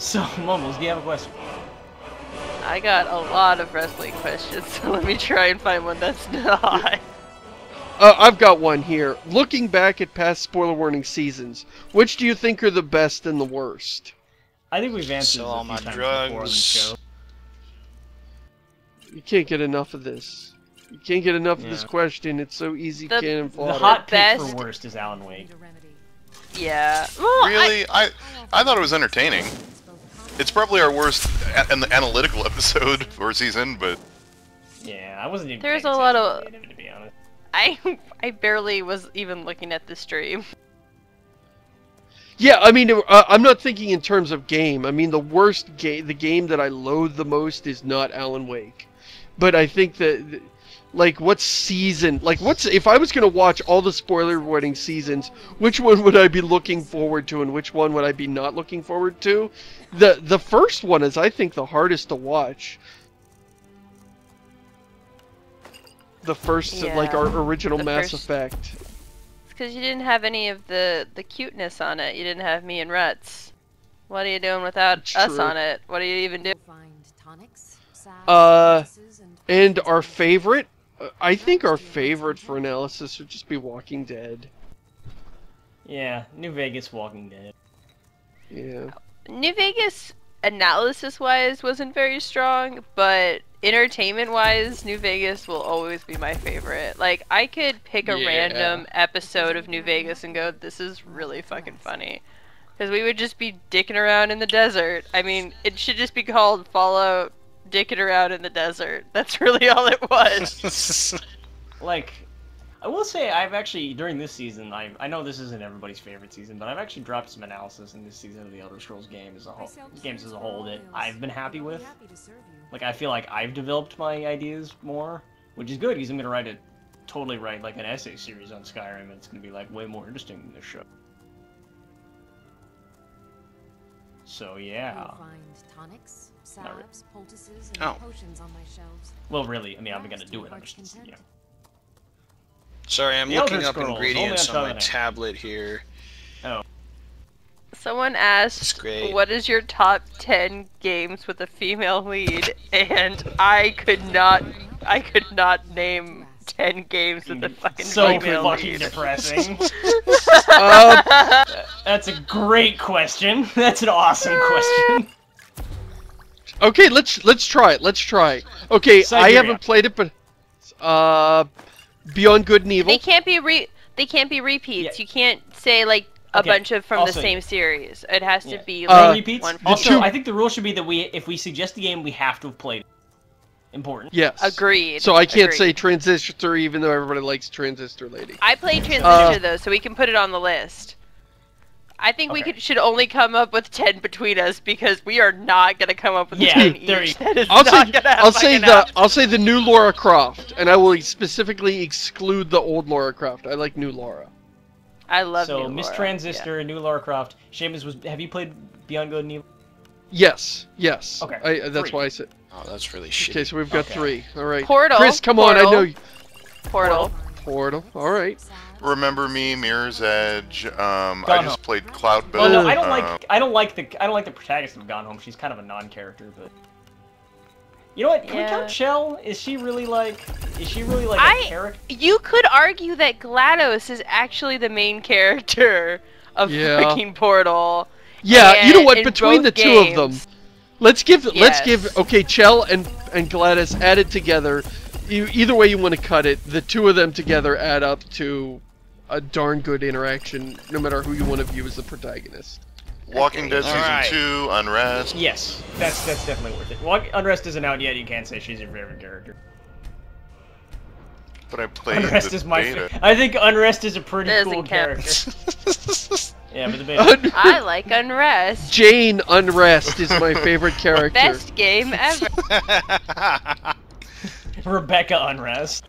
So, Mumbles, do you have a question? I got a lot of wrestling questions, so let me try and find one that's not. I've got one here. Looking back at past spoiler warning seasons, which do you think are the best and the worst? I think we've answered Sell this a all few my times before on the drugs. show. You can't get enough of this. You can't get enough of this question. It's so easy, cannon The fodder. hot pick best- for worst is Alan Wake. Yeah. Well, Really? I thought it was entertaining. It's probably our worst analytical episode or season, but Yeah, I wasn't even There's paying a lot attention of- to be honest. I barely was even looking at the stream. Yeah, I mean, I'm not thinking in terms of game. I mean, the worst game, the game that I loathe the most is not Alan Wake. But I think that, like, what season, like, if I was going to watch all the spoiler warning seasons, which one would I be looking forward to and which one would I be not looking forward to? The first one is, I think, the hardest to watch. The first, Yeah, like, our original the Mass first- Effect. It's because you didn't have any of the cuteness on it. You didn't have me and Ruts. What are you doing without us True. on it? What do you even do? And our favorite, I think our favorite for analysis would just be Walking Dead. Yeah, New Vegas Walking Dead. Yeah. New Vegas, analysis-wise, wasn't very strong, but entertainment-wise, New Vegas will always be my favorite. Like, I could pick a Yeah. random episode of New Vegas and go, this is really fucking funny. Because we would just be dicking around in the desert. I mean, it should just be called Fallout Dicking Around in the Desert. That's really all it was. Like, I will say I've actually, during this season, I know this isn't everybody's favorite season, but I've actually dropped some analysis in this season of the Elder Scrolls games as a whole that I've been happy with. Like, I feel like I've developed my ideas more, which is good because I'm gonna totally write like an essay series on Skyrim, and it's gonna be like way more interesting than this show. So yeah. Not really. Oh. Well, really, I mean, I'm gonna do it. I'm just, you know. Sorry, I'm The looking Elder up Scrolls, ingredients only on on my Covenant. tablet here. Oh. Someone That's asked, great. what is your top 10 games with a female lead? And I could not name 10 games with a fucking So female fucking lead. depressing. Um, That's a great question. That's an awesome question. okay, let's try it. Let's try it. Okay, I Siberia. haven't played it, but Beyond Good and Evil. They can't be repeats. Yeah. You can't say like a Okay, bunch of from I'll the say same it. series. It has to Yeah. be No like repeats. one. Also, two- I think the rule should be that if we suggest the game, we have to have played it. Important. Yes. Agreed. So I can't say Agreed. Transistor, even though everybody likes Transistor Lady. I played Transistor though, so we can put it on the list. I think Okay. should only come up with 10 between us because we are not gonna come up with Yeah, 10 there each. you- That is I'll not say gonna fucking happen. I'll say the new Lara Croft, and I will specifically exclude the old Lara Croft. I like new Lara. I love So, New Miss Laura. Transistor and New Lara Croft. Seamus, have you played Beyond Good and Evil? Yes. Okay, That's three. why I said. Oh, that's really shitty. Okay, so we've got Okay. 3. All right. Portal, Chris, come on. I Portal. know. You... Portal. Portal. All right. Remember Me, Mirror's Edge. I Home. just played Cloud Well, Build. no, I don't like the protagonist of Gone Home. She's kind of a non-character, but you know what? Can we Yeah. count Shell? Is she really like a character? You could argue that GLaDOS is actually the main character of Yeah. freaking Portal. Yeah, you know And what? in Between the both two of them, games- let's give Yes. okay, Chell and GLaDOS added together. Either way you want to cut it, the two of them together add up to a darn good interaction, no matter who you want to view as the protagonist. Walking Dead Season Alright. 2, Unrest. Yes, that's definitely worth it. Well, Unrest isn't out yet. You can't say she's your favorite character. But I played Unrest the is my beta. I think Unrest is a pretty Doesn't cool count. character. Yeah, but the beta. I like Unrest. Jane Unrest is my favorite character. Best game ever. Rebecca Unrest.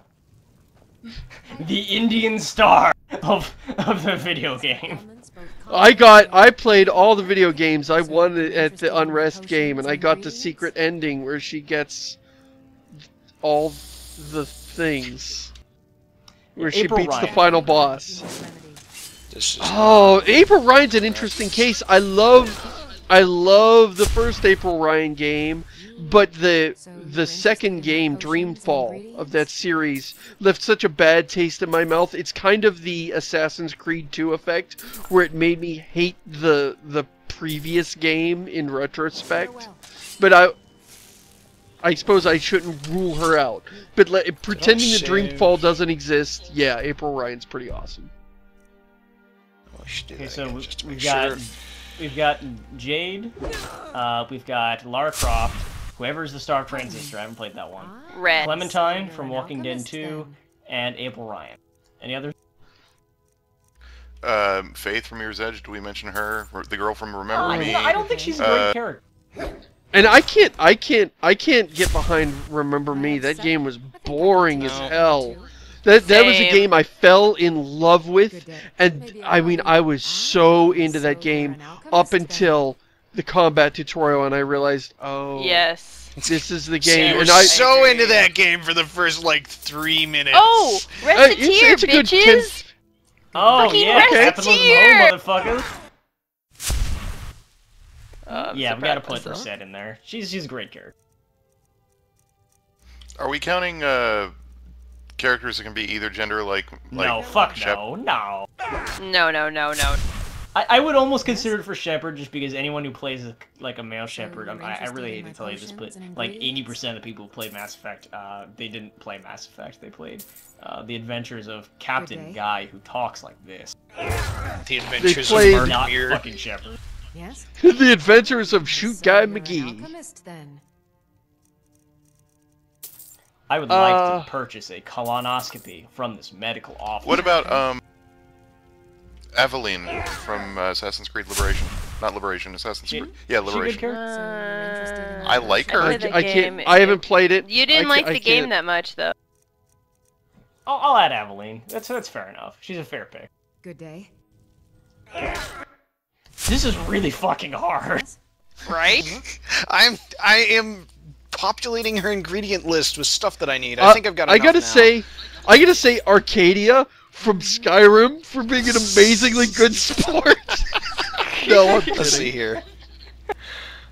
The Indian star of the video game. I played all the video games. I won at the Unrest game, and I got the secret ending where she gets all the things. Where she April beats the Ryan. final boss. This is Oh, April Ryan's an interesting case. I love I love the first April Ryan game, but the second game, Dreamfall, of that series left such a bad taste in my mouth. It's kind of the Assassin's Creed 2 effect, where it made me hate the previous game in retrospect. But I suppose I shouldn't rule her out. But pretending that Dreamfall doesn't exist, yeah, April Ryan's pretty awesome. Okay, so we've got Jade, we've got Lara Croft, whoever's the Star Transistor, I haven't played that one. Red. Clementine from Walking Dead 2, and April Ryan. Any others? Faith from Mirror's Edge, do we mention her? The girl from Remember Me? I don't think she's a great character. And I can't get behind Remember Me. That game was boring as hell. That was a game I fell in love with, and I mean I was so into that game up until the combat tutorial, and I realized, oh, yes, this is the game. And I so into that game for the first like 3 minutes. Oh, Reciteer, bitches! Oh yeah, Reciteer, motherfuckers. Yeah, we gotta put Reset in there. She's a great character. Are we counting characters that can be either gender, like no, fuck no. No. I would almost consider it for Shepard, just because anyone who plays like a male Shepard, I really hate to tell you this, but like 80% of the people who play Mass Effect, they didn't play Mass Effect. They played The Adventures of Captain Guy, who talks like this. The Adventures of Mark not Muir. fucking Shepard. Yes. The Adventures of Shoot Guy McGee. I would like to purchase a colonoscopy from this medical office. What about Evelyn from Assassin's Creed Liberation? Not Liberation, Assassin's Creed. Yeah, Liberation. I like her. I haven't played it. You didn't like the game that much, though. I'll add Evelyn. That's fair enough. She's a fair pick. Good day. This is really fucking hard. Right? I am populating her ingredient list with stuff that I need. I think I've got enough I gotta say Arcadia from Skyrim for being an amazingly good sport. No, let's see here.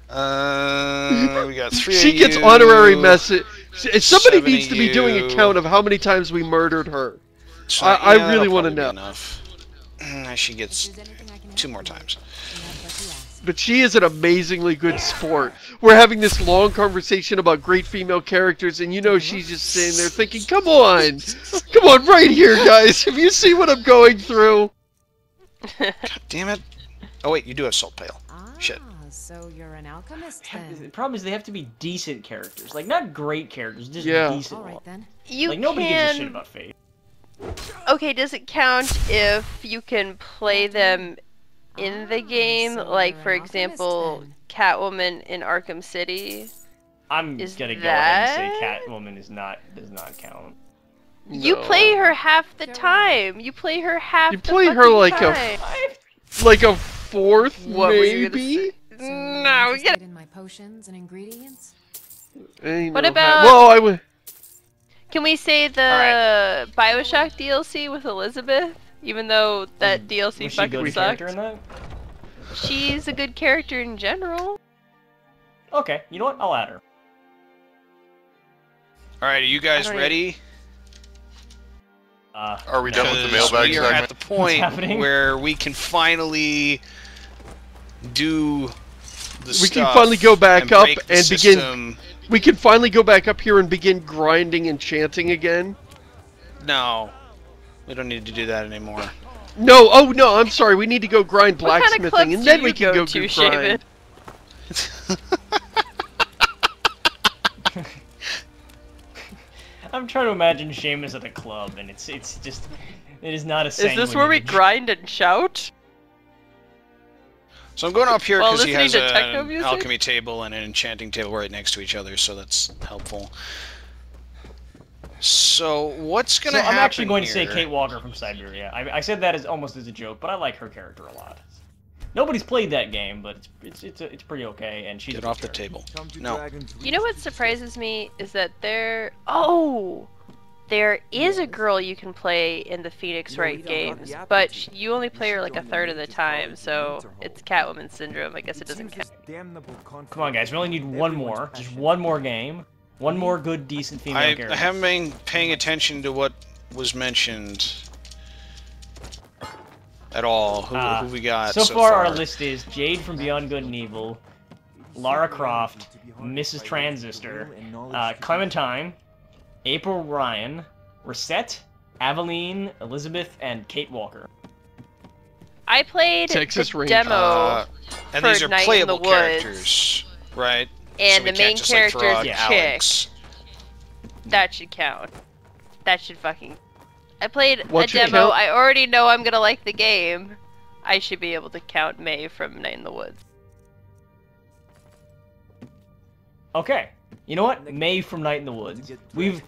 We got 3 She gets honorary message. Somebody needs to be doing a count of how many times we murdered her. So, I really want to know. Enough. She gets 2 more times. But she is an amazingly good sport. We're having this long conversation about great female characters, and you know she's just sitting there thinking, come on, right here, guys. Have you seen what I'm going through? God damn it. Oh wait, you do have Salt Pail. Shit. So you're an alchemist then. The problem is they have to be decent characters. Like, not great characters, just decent All right, then. Like, nobody gives a shit about Faith. Okay, does it count if you can play them in the game? Like, for example, Catwoman in Arkham City? I'm gonna go ahead and say Catwoman does not count. You play her half the time. You play her half the time. You play her like a fourth, maybe? No, get in my potions and ingredients. What about... Well, Can we say the BioShock DLC with Elizabeth? Even though that DLC fucking sucked. In that? She's a good character in general. Okay, you know what? I'll add her. Alright, are you guys ready? Are we done with the mailbag we are segment? at the point where we can finally do the stuff. We can finally go back up and begin. We can finally go back up here and begin grinding Enchanting again. No, we don't need to do that anymore. No, oh no, I'm sorry. We need to go grind blacksmithing, and then we can go grind. I'm trying to imagine Seamus at a club, and it's just, it is not a sanguine Is this where we image. grind and shout? So I'm going up here because he has techno an music? alchemy table and an enchanting table right next to each other, so that's helpful. So what's going to happen I'm actually going to here? say Kate Walker from Siberia. I said that as almost as a joke, but I like her character a lot. Nobody's played that game, but it's pretty okay, and she's Get off the table. No. You know what surprises me is that There is a girl you can play in the Phoenix Wright games, but you only play her like a third of the time, so it's Catwoman syndrome. I guess it doesn't count. Come on, guys. We only need one more. Just one more game. One more good, decent female character. I haven't been paying attention to what was mentioned at all. Who we got so far? Our list is Jade from Beyond Good and Evil, Lara Croft, Mrs. Transistor, Clementine, April Ryan, Reset, Aveline, Elizabeth, and Kate Walker. I played Texas the Ranger. demo and for these are Night playable in the Woods, characters, right? and So the main character is a chick. Alex. That should count. That should fucking... I played What a should demo. count? I already know I'm gonna like the game. I should be able to count May from Night in the Woods. Okay. You know what? May from Night in the Woods. We've,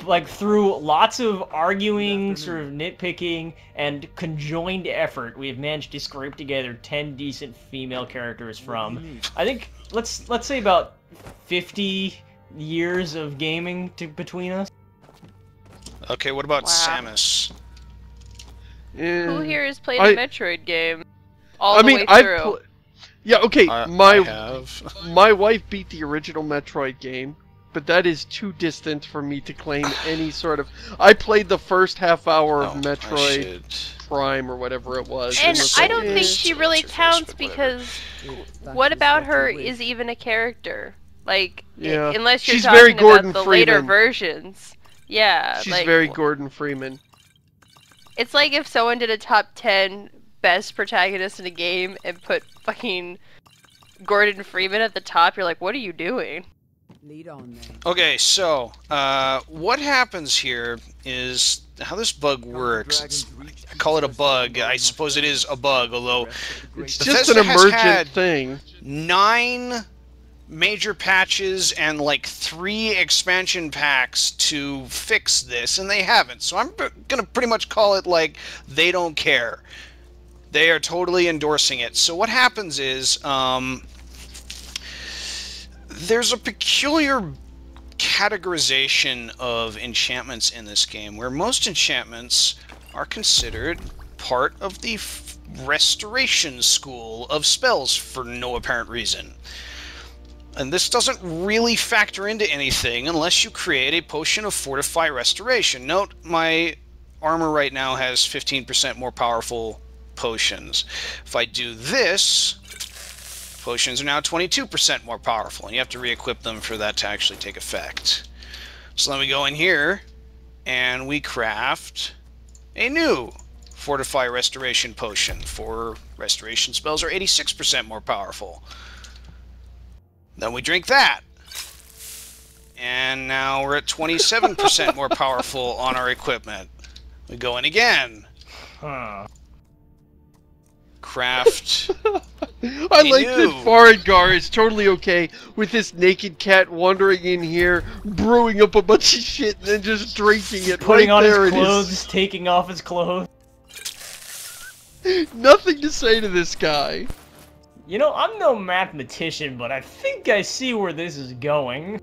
like, through lots of arguing, sort of nitpicking, and conjoined effort, we have managed to scrape together 10 decent female characters from, I think, let's say about 50 years of gaming between us. Okay, what about Wow. Samus? Who here has played I- a Metroid game all the way through? Yeah, okay, I my have. my wife beat the original Metroid game, but that is too distant for me to claim any sort of... I played the first half hour of Oh, I Metroid should. Prime or whatever it was. And was I like, don't think eh. she really What's her counts Facebook, whatever. because what about her is even a character? Like, Yeah. unless you're She's talking very about Gordon the later Freeman. versions. Yeah, She's like, very Gordon Freeman. it's like if someone did a top 10 best protagonist in a game and put fucking Gordon Freeman at the top, you're like, what are you doing? Lead on then. Okay, so what happens here is how this bug works. I call it a bug. I suppose it is a bug, although It's Bethesda just an has emergent had thing. 9 major patches and like 3 expansion packs to fix this, and they haven't. So I'm gonna pretty much call it like they don't care. They are totally endorsing it. So what happens is there's a peculiar categorization of enchantments in this game, where most enchantments are considered part of the restoration school of spells for no apparent reason. And this doesn't really factor into anything unless you create a potion of Fortify Restoration. Note, my armor right now has 15% more powerful potions. If I do this, potions are now 22% more powerful, and you have to re-equip them for that to actually take effect. So then we go in here, and we craft a new Fortify Restoration potion for restoration spells are 86% more powerful. Then we drink that. And now we're at 27% more powerful on our equipment. We go in again. Huh. Craft. I like knew. that Faradgar is totally okay with this naked cat wandering in here, brewing up a bunch of shit, and then just drinking it Putting right on his there. clothes, taking off his clothes. Nothing to say to this guy. You know, I'm no mathematician, but I think I see where this is going.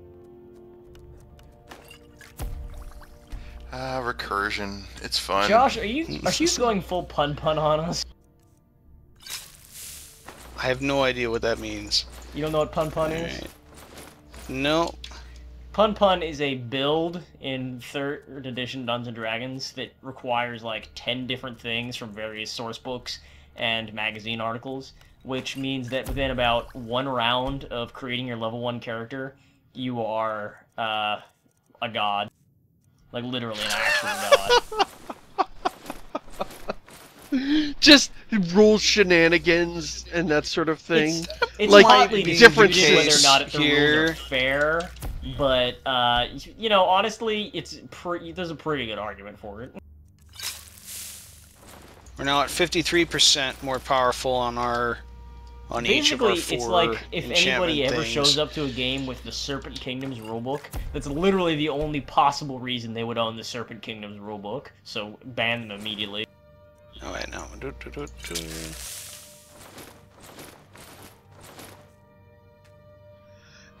Recursion. It's fun. Josh, are you going full pun on us? I have no idea what that means. You don't know what pun is? Alright. No. Pun is a build in 3rd edition Dungeons & Dragons that requires like 10 different things from various source books and magazine articles, which means that within about 1 round of creating your level 1 character, you are a god. Like literally an actual god. Just rule shenanigans and that sort of thing. It's Like, lightly different disputed whether or not the here. rules are fair, but you know, honestly, there's a pretty good argument for it. We're now at 53% more powerful on each of our Basically, 4 it's like if anybody enchantment ever things. shows up to a game with the Serpent Kingdoms rulebook, that's literally the only possible reason they would own the Serpent Kingdoms rulebook. So ban them immediately. Oh wait, no.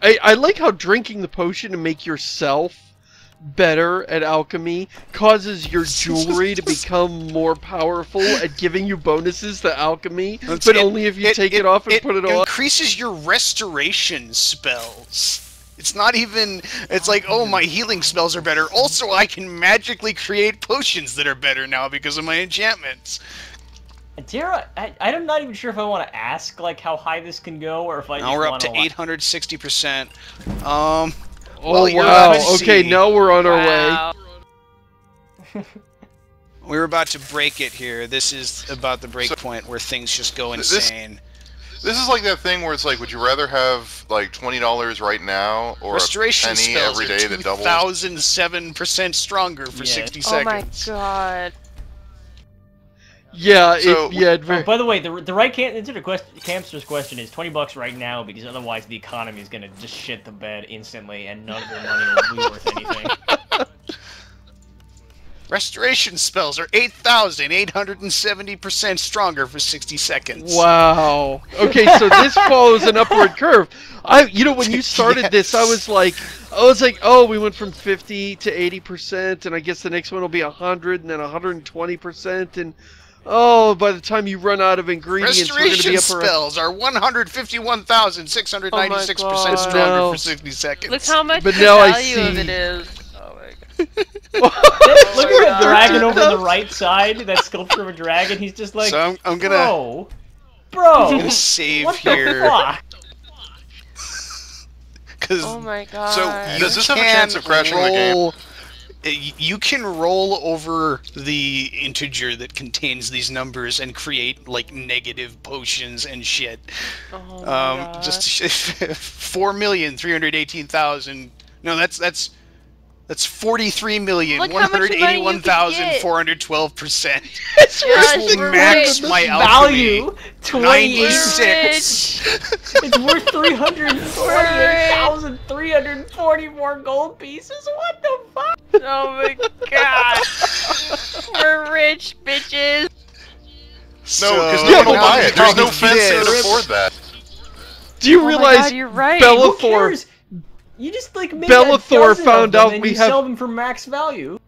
I like how drinking the potion to make yourself better at alchemy, causes your jewelry to become more powerful at giving you bonuses to alchemy, but only if you take it off and put it on. It increases your restoration spells. It's not even, it's like, oh, my healing spells are better. Also, I can magically create potions that are better now because of my enchantments. Dara, I'm not even sure if I want to ask, like, how high this can go, or if I just Now we're up want to 860%. Oh, well, wow. Okay, now we're on our way. We're about to break it here. This is about the break point where things just go insane. This is like that thing where it's like, would you rather have like $20 right now or restoration a penny spells every day that doubles? 2,007% stronger for 60 seconds. Oh my god. Yeah, So- by the way, the right answer to Campster's question is $20 right now, because otherwise the economy is gonna just shit the bed instantly, and none of their money will be worth anything. Restoration spells are 8,870% stronger for 60 seconds. Wow. Okay, so this follows an upward curve. You know, when you started this, I was like, oh, we went from 50 to 80%, and I guess the next one will be 100, and then 120%, and oh, by the time you run out of ingredients, we're going to be up Restoration spells are 151,696% stronger for 60 seconds. Look how much But the now I value of see- it is. Oh my god. Look at the dragon over on the right side, that sculpture of a dragon. He's just like, So I'm gonna bro, I'm gonna save what here. the fuck? Oh my god. So, does this have a chance of crashing the game? You can roll over the integer that contains these numbers and create like negative potions and shit. Oh my god. Just 4,318,000. No, that's 43,181,412%. Yes, This will max rich. my alchemy. Value 26. 96. It's worth 348,344 gold pieces. What the fuck? Oh my god. We're rich, bitches. No, because So- no one will Yeah, buy it. There's no but- fence that Yes. would afford that. Do you Oh my realize god, you're right. Who Bellathor... cares? You just like make Bellathor a dozen found of them out and we you have- sell them for max value.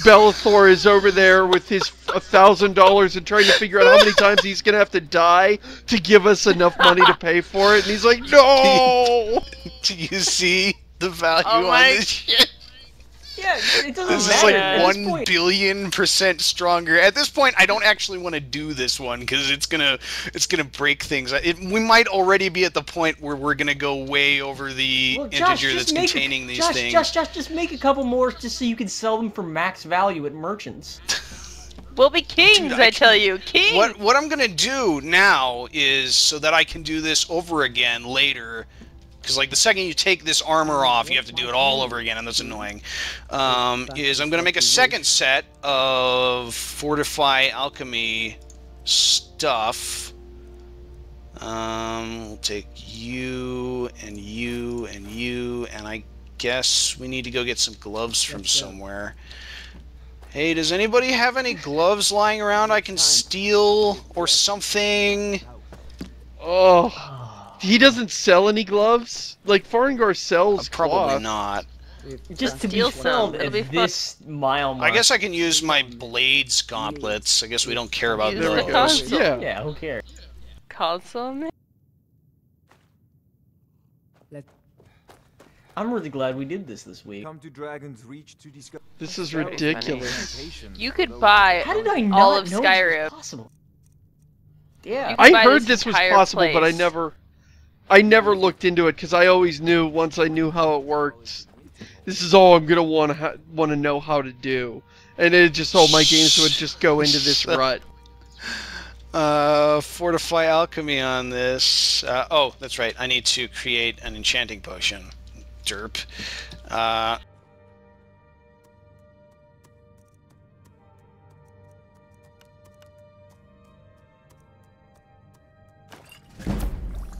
Bellathor is over there with his $1,000 and trying to figure out how many times he's gonna have to die to give us enough money to pay for it, and he's like, no! Do you see the value Oh on my- this shit? Yeah, it doesn't This matter. is like At this 1 point- billion% stronger. At this point, I don't actually want to do this one because it's gonna break things. We might already be at the point where we're gonna go way over the Well, Josh, integer just that's make containing these Josh, things. Josh, just make a couple more just so you can sell them for max value at merchants. We'll be kings, Dude, I tell you. Kings! What I'm gonna do now is so that I can do this over again later. Because like the second you take this armor off, you have to do it all over again, and that's annoying. Is I'm gonna make a second set of Fortify Alchemy stuff. We'll take you and you and you, and I guess we need to go get some gloves from somewhere. Hey, does anybody have any gloves lying around I can steal or something? Oh, he doesn't sell any gloves? Like, Farengar sells Probably cloth. not. Just to be Steal some, filled it'll at be fun. this mile mark. I guess I can use my blades gauntlets. I guess we don't care about Use There we the go. those. console. Yeah. Yeah, who cares? Console, man? I'm really glad we did this week. Come to Dragon's Reach to discover. This is Very ridiculous. You could buy How did I not all of know Skyrim. this was possible? Yeah. You could I buy heard this this was entire possible, but I place. never looked into it because I always knew once I knew how it worked, this is all I'm gonna want to know how to do, and it just all my games would just go into this rut. Fortify Alchemy on this. Oh, that's right. I need to create an enchanting potion. Derp.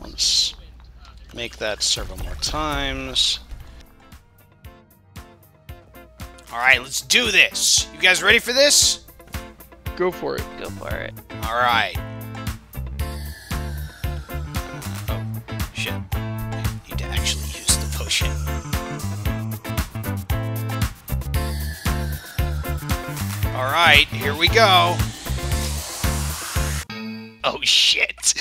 Let's make that several more times. Alright, let's do this! You guys ready for this? Go for it. Go for it. Alright. Oh, shit. I need to actually use the potion. All right, here we go. Oh shit.